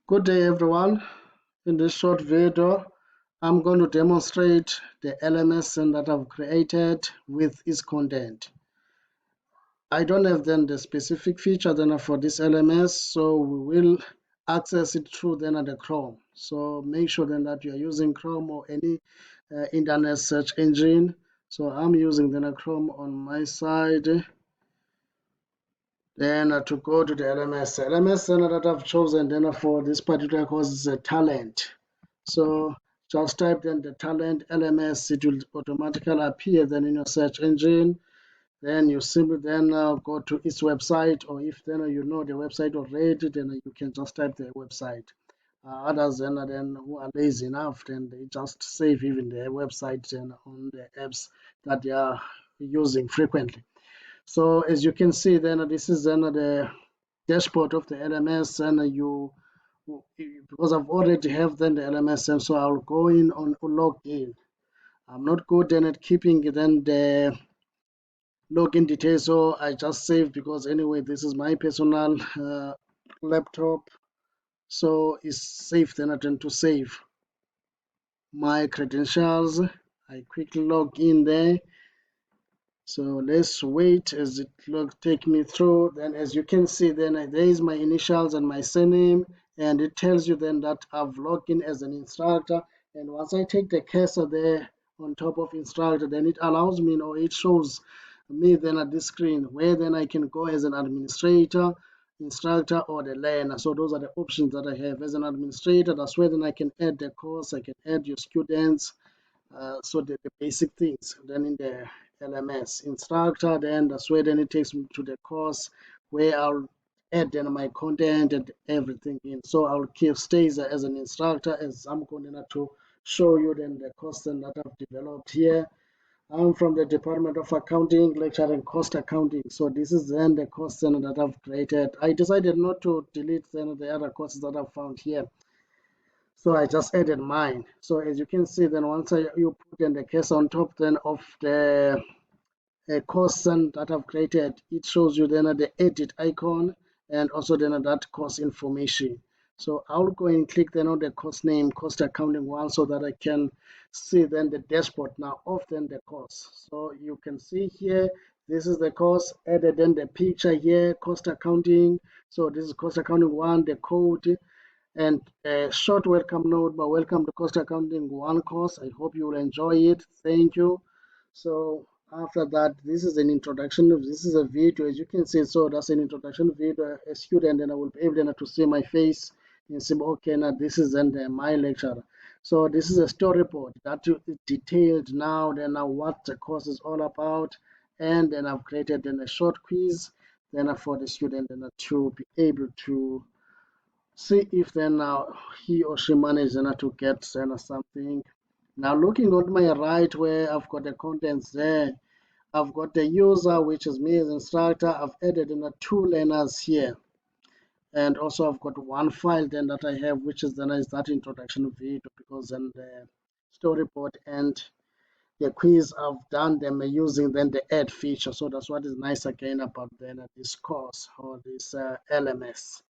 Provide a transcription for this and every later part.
Good day everyone. In this short video, I'm going to demonstrate the LMS that I've created with its content. I don't have then the specific feature then for this LMS, so we will access it through then the Chrome. So make sure then that you are using Chrome or any internet search engine. So I'm using then a Chrome on my side. Then to go to the LMS. LMS that I've chosen then for this particular course is a talent. So just type then the talent LMS, it will automatically appear then in your search engine. Then you simply then go to its website, or if then you know the website already, then you can just type the website. Others then who are lazy enough, then they just save even the website then on the apps that they are using frequently. So as you can see, then this is then the dashboard of the LMS, and because I've already have then the LMS, and so I'll go in on log in. I'm not good then at keeping then the login details, so I just save, because anyway this is my personal laptop, so it's safe then I tend to save my credentials. I quickly log in there. So let's wait as it take me through. Then as you can see, then there is my initials and my surname, and it tells you then that I've logged in as an instructor. And once I take the cursor there on top of instructor, then it allows me, or it shows me then at this screen where then I can go as an administrator, instructor, or the learner. So those are the options that I have. As an administrator, that's where then I can add the course, I can add your students, so the basic things. Then in the LMS instructor, then that's where then it takes me to the course where I'll add then my content and everything in. So I'll keep stays as an instructor, as I'm going to show you then the course then that I've developed here. I'm from the Department of Accounting, lecturing cost accounting. So this is then the course then that I've created. I decided not to delete then the other courses that I've found here, so I just added mine. So as you can see, then once you put in the case on top then of the course that I've created, it shows you then the edit icon and also then that course information. So I'll go and click then on the course name, cost accounting one, so that I can see then the dashboard now of then the course. So you can see here, this is the course, added then the picture here, cost accounting. So this is cost accounting one, the code, and a short welcome note, but welcome to cost accounting one course. I hope you will enjoy it. Thank you. So after that, this is an introduction. This is a video, as you can see. So that's an introduction video. A student, and I will be able to see my face and say, okay, now this is my lecture. So this is a storyboard that detailed now then what the course is all about, and then I've created then a short quiz then for the student then to be able to see if then he or she managed to get something. Now looking on my right, where I've got the contents there, I've got the user, which is me as instructor. I've added in two learners here, and also I've got one file then that I have, which is then is that introduction video, because then the storyboard and the quiz I've done them using then the add feature. So that's what is nice again about then this course or this LMS.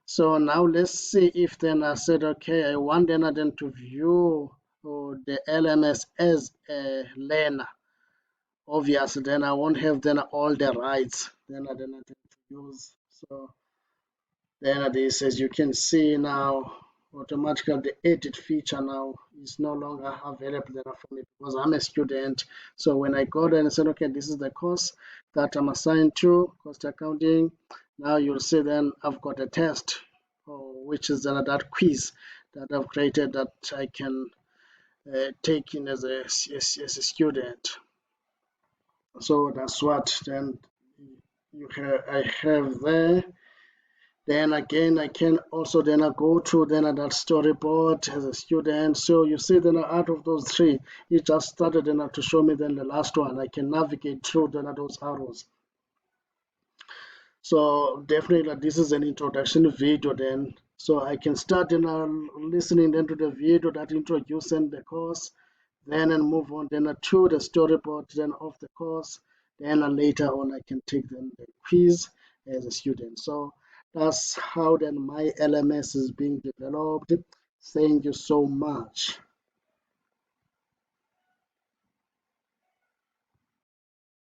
So now let's see if then I said, okay, I want then to view the LMS as a learner. Obviously, then I won't have then all the rights. Then I tend to use. So then this, as you can see now, automatically the edit feature now is no longer available then for me, because I'm a student. So when I go there and say, okay, this is the course that I'm assigned to, cost accounting. Now you'll see then I've got a test, which is that quiz that I've created that I can take in as a student. So that's what then I have there. Then again, I can also then go through then that storyboard as a student. So you see then out of those three, it just started then to show me then the last one. I can navigate through then those arrows. So definitely this is an introduction video then. So I can start then listening then to the video that introducing the course, then and move on then to the storyboard then of the course. Then later on I can take then the quiz as a student. So That's how then my LMS is being developed. Thank you so much.